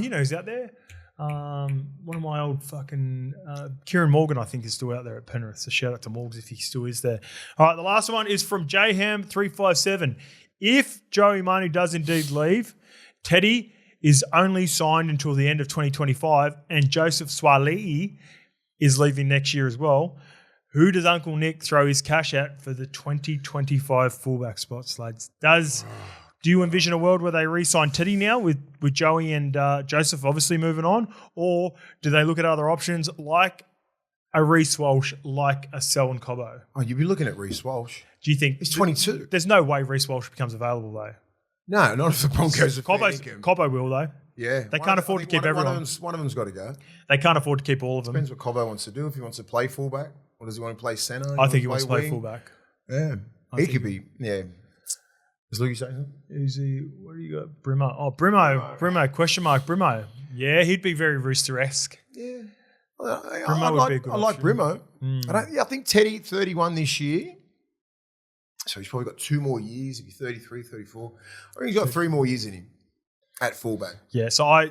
You know who's out there? One of my old fucking Kieran Morgan, I think, is still out there at Penrith. So shout out to Morgs if he still is there. All right, the last one is from JHam357. If Joey Manu does indeed leave, Teddy is only signed until the end of 2025, and Joseph Swali'i is leaving next year as well. Who does Uncle Nick throw his cash at for the 2025 fullback spots, lads? Do you envision a world where they re-sign Teddy now with Joey and Joseph obviously moving on? Or do they look at other options like a Reece Walsh, like a Selwyn Cobbo? Oh, you'd be looking at Reece Walsh. Do you think... He's 22. There's no way Reece Walsh becomes available, though. No, not if the Broncos are Cobbo will, though. Yeah. They can't afford to keep everyone. One of them's got to go. They can't afford to keep all of them. Depends what Cobbo wants to do. If he wants to play fullback, or does he want to play centre? I think he wants to play fullback. Yeah. He could be, yeah. Is Luke saying something? Who's he? What do you got? Brimo. Oh, Brimo. Question mark. Brimo. Yeah, he'd be very Rooster-esque. Yeah. Brimo would be a good I like option. Brimo. I think Teddy, 31 this year. So he's probably got 2 more years. He'll be 33, 34. I think he's got 3 more years in him at fullback. Yeah, so I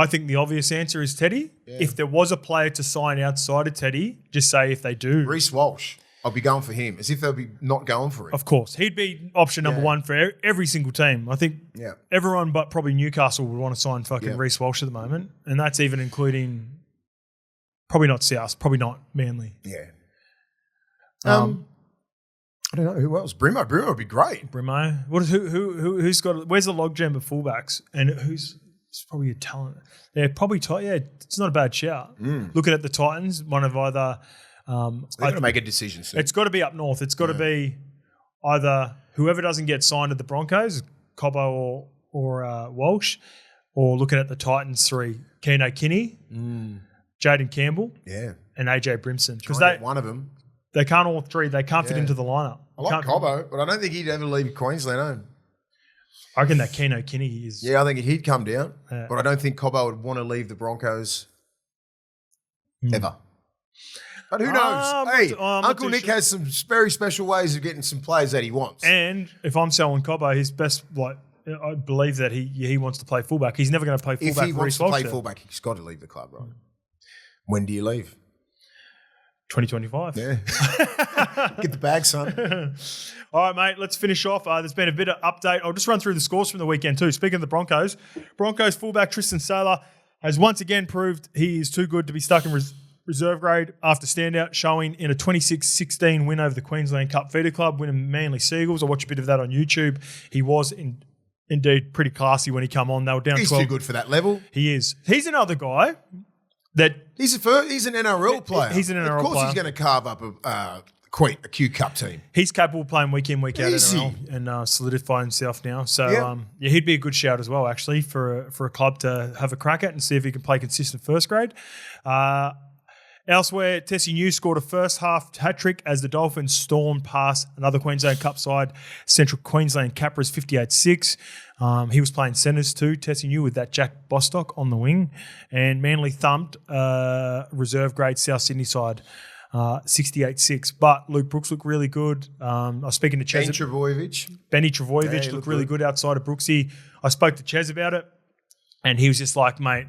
think the obvious answer is Teddy. Yeah. If there was a player to sign outside of Teddy, just say if they do. Reece Walsh. I'll be going for him, as if they'll be not going for him. Of course. He'd be option number 1 for every single team. I think everyone but probably Newcastle would want to sign fucking Reece Walsh at the moment. And that's even including probably not South, probably not Manly. Yeah. I don't know who else. Brimo would be great. Brimo. Who's got? Where's the logjam of fullbacks? And who's probably a talent? Yeah, probably. It's not a bad shout. Looking at the Titans, one of either. They've got to make a decision soon. It's got to be up north. It's got to be either whoever doesn't get signed at the Broncos, Cobbo or Walsh, or looking at the Titans 3, Keno Kinney, Jaden Campbell, and AJ Brimson. Because one of them. They can't all 3. They can't fit into the lineup. I like Cobbo, but I don't think he'd ever leave Queensland. I reckon that Keno Kinney is... Yeah, I think he'd come down. But I don't think Cobbo would want to leave the Broncos ever. But who knows? Uncle Nick has some very special ways of getting some players that he wants. And if I'm selling Cobbo, his best... I believe that he wants to play fullback. He's never going to play fullback. If he wants to play fullback, he's got to leave the club, right? When do you leave? 2025. Yeah. Get the bag, son. All right, mate, let's finish off. There's been a bit of update. I'll just run through the scores from the weekend too. Speaking of the Broncos fullback Tristan Saylor has once again proved he is too good to be stuck in reserve grade after standout showing in a 26-16 win over the Queensland Cup Feeder Club, winning Manly Seagulls. I watched a bit of that on YouTube. He was indeed pretty classy when he come on. They were down 12. He's too good for that level. He is. He's another guy that... He's an NRL player. He's an NRL player. Of course he's going to carve up a Q Cup team. He's capable of playing week in, week out Easy. NRL and solidify himself now. So, he'd be a good shout as well, actually, for a club to have a crack at and see if he can play consistent first grade. Elsewhere, Tessie New scored a first half hat-trick as the Dolphins stormed past another Queensland Cup side, Central Queensland Capras 58-6. He was playing centres too, Tessie New, with that Jack Bostock on the wing. And Manly thumped reserve grade South Sydney side 68-6. But Luke Brooks looked really good. I was speaking to Ches. Benny Travojevic looked really good outside of Brooksy. I spoke to Ches about it, and he was just like, mate,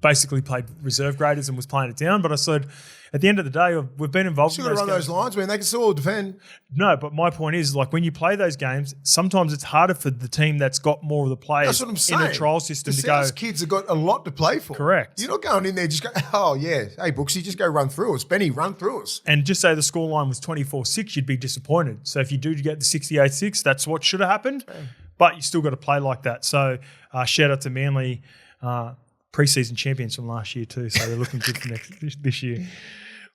basically played reserve graders and was playing it down. But I said, at the end of the day, we've been involved in those games. Run those lines, man. They can still defend. No, but my point is, like, when you play those games, sometimes it's harder for the team that's got more of the players in the trial system to go. Those kids have got a lot to play for. Correct. You're not going in there just go, oh, yeah, hey, Brooksy, just go run through us. Benny, run through us. And just say the scoreline was 24-6, you'd be disappointed. So if you do get the 68-6, that's what should have happened. Okay. But you still got to play like that. So shout out to Manly. Pre-season champions from last year too, so they're looking good for this year.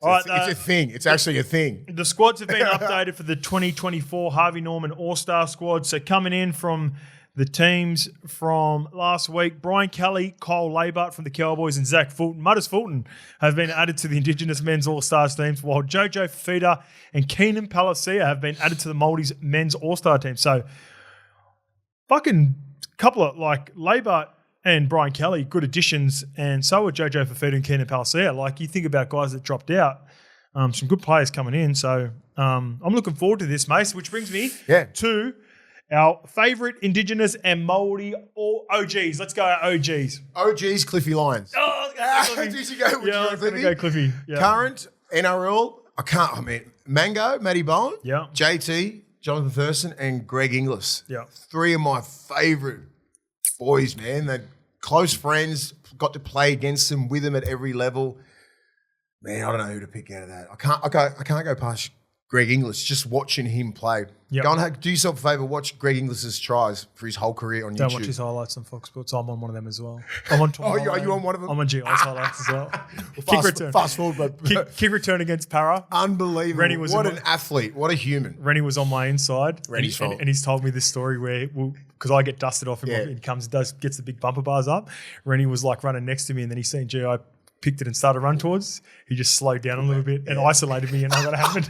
All right, it's a thing. It's actually a thing. The squads have been updated for the 2024 Harvey Norman All-Star squad. So coming in from the teams from last week, Brian Kelly, Kyle Labart from the Cowboys, and Zach Fulton, Mudders Fulton, have been added to the Indigenous Men's All-Stars teams, while Jojo Fafita and Keenan Palacia have been added to the Maldives Men's All-Star team. So fucking couple of, like, Labart and Brian Kelly, good additions, and so are Jojo Fafita and Keenan Palacia. Like, you think about guys that dropped out, some good players coming in. So I'm looking forward to this, Mace, which brings me to our favourite Indigenous and Māori OGs. Let's go our OGs. OGs, Cliffy Lyons. Oh, I was going to go Cliffy. Yeah. Current NRL, Mango, Matty Bowen, JT, Jonathan Thurston, and Greg Inglis. Yeah. Three of my favourite boys, man. They're close friends, got to play against them, with them at every level. Man, I don't know who to pick out of that. I can't go past Greg Inglis, just watching him play. Yep. Go and do yourself a favour, watch Greg Inglis's tries for his whole career on YouTube. Don't watch his highlights on Fox Sports. I'm on one of them as well. I'm on are you on one of them? I'm on GI's highlights as well. Kick return. Fast forward, but kick return against Para. Unbelievable. Rennie was an athlete. What a human. Rennie was on my inside. Rennie's fault. And he's told me this story where, because I get dusted off him, he gets the big bumper bars up. Rennie was like running next to me, and then he seen GI picked it and started to run towards. He just slowed down a little bit and isolated me, and I got to happen.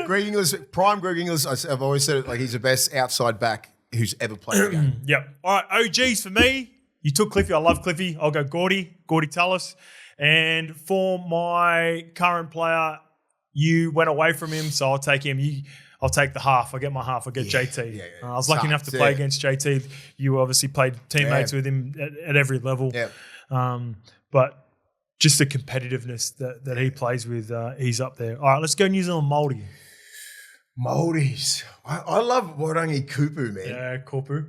Greg Inglis, prime Greg Inglis, I've always said it, like, he's the best outside back who's ever played the game. Yep. All right, OGs for me. You took Cliffy. I love Cliffy. I'll go Gordy Tallis. And for my current player, you went away from him, so I'll take him. I'll take the half. I get my half. I get JT. I was lucky enough to play against JT. You obviously played teammates with him at every level. Yeah. But just the competitiveness that he plays with, he's up there. All right, let's go New Zealand Māori. Māoris. I love Warangi Kupu, man. Yeah, Kupu.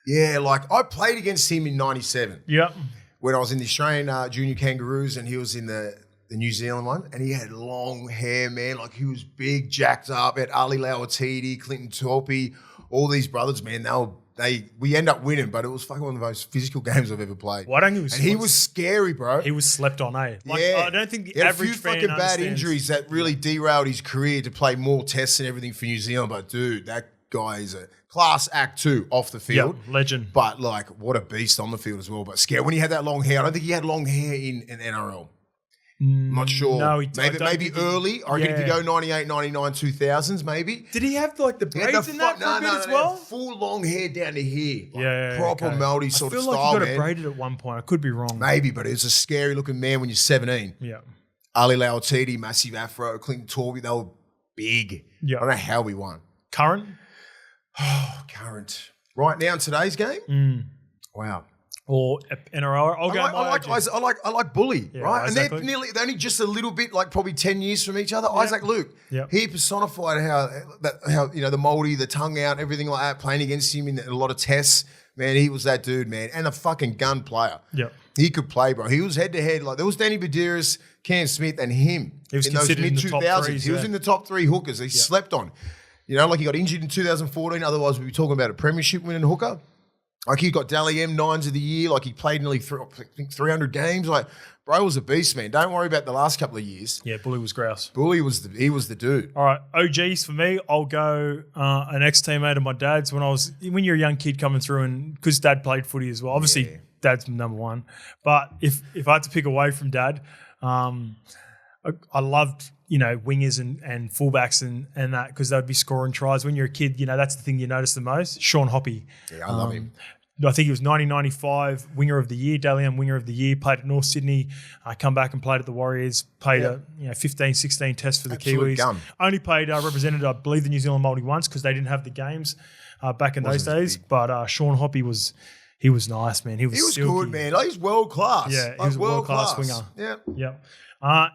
Yeah, like, I played against him in 97. Yep. When I was in the Australian junior Kangaroos, and he was in the New Zealand one, and he had long hair, man. Like, he was big, jacked up. At Ali Lauatiti, Clinton Torpy, all these brothers, man. We end up winning, but it was fucking one of the most physical games I've ever played. He was scary, bro. He was slept on, eh? Like, I don't think the average fan a few fucking bad injuries that really derailed his career to play more tests and everything for New Zealand. But dude, that guy is a class act too off the field. Yep, legend. But like, what a beast on the field as well. But scary when he had that long hair. I don't think he had long hair in an NRL. I'm not sure. No, maybe early. I reckon if you go 98, 99, 2000s, maybe. Did he have like the braids in that for a bit as well? Full long hair down to here. Like proper Māori sort of style, man. I feel like he got it braided at one point. I could be wrong. Maybe, but it was a scary looking man when you're 17. Yeah. Ali Lauatiti, massive afro, Clinton Torby, they were big. Yeah. I don't know how we won. Current? Oh, current. Right now in today's game? Wow. Or NRL. I like Bully, right? Isaac and they're only just a little bit, like probably 10 years from each other. Yeah. Isaac Luke. Yeah. He personified how the Māori, the tongue out, everything like that, playing against him in a lot of tests. Man, he was that dude, man. And a fucking gun player. Yep. He could play, bro. He was head-to-head. Like, there was Danny Badiris, Cam Smith, and him. He was in those considered in the top mid-2000s. threes, He was in the top 3 hookers. He slept on. You know, like he got injured in 2014. Otherwise, we'd be talking about a premiership winning hooker. Like he got Dally M 9s of the year. Like he played nearly 300 games. Like, bro was a beast, man. Don't worry about the last couple of years. Yeah, Bully was grouse. Bully was the dude. All right, OGs for me. I'll go an ex-teammate of my dad's when you're a young kid coming through, and because Dad played footy as well. Obviously, Dad's number one. But if I had to pick away from Dad, I loved wingers and fullbacks and that, because they'd be scoring tries when you're a kid. That's the thing you notice the most. Sean Hoppy. Yeah, I love him. I think he was 1995 Winger of the Year, Dally M Winger of the Year, played at North Sydney, come back and played at the Warriors, played 15, 16 tests for the Absolute Kiwis. gun. Only played, represented, I believe, the New Zealand Multi once because they didn't have the games back in those days. But Sean Hoppy was nice, man. He was silky. Good, man. Like, he's world class. Yeah, he was a world-class winger. Yeah. Yep.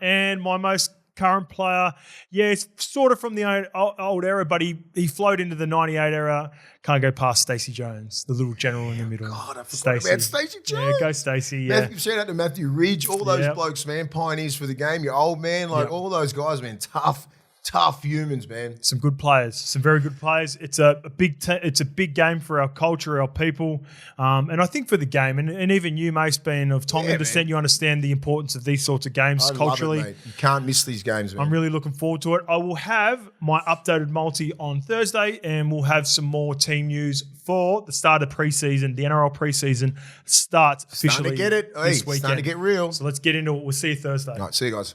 And my most current player, it's sort of from the old era, but he flowed into the 98 era. Can't go past Stacey Jones, the little general in the middle. God, I forgot about Stacey Jones. Yeah, go Stacey, yeah. Shout out to Matthew Ridge, all those blokes, man, pioneers for the game. Your old man, all those guys, man, tough humans, man. Some good players, some very good players. It's a big game for our culture, our people, and I think for the game. And even you, Mace, being of Tongan descent, you understand the importance of these sorts of games culturally. Love it, mate. You can't miss these games, man. I'm really looking forward to it. I will have my updated multi on Thursday, and we'll have some more team news for the start of preseason. The NRL preseason starts officially Starting to get it. this weekend. Starting to get real. So let's get into it. We'll see you Thursday. All right, see you guys.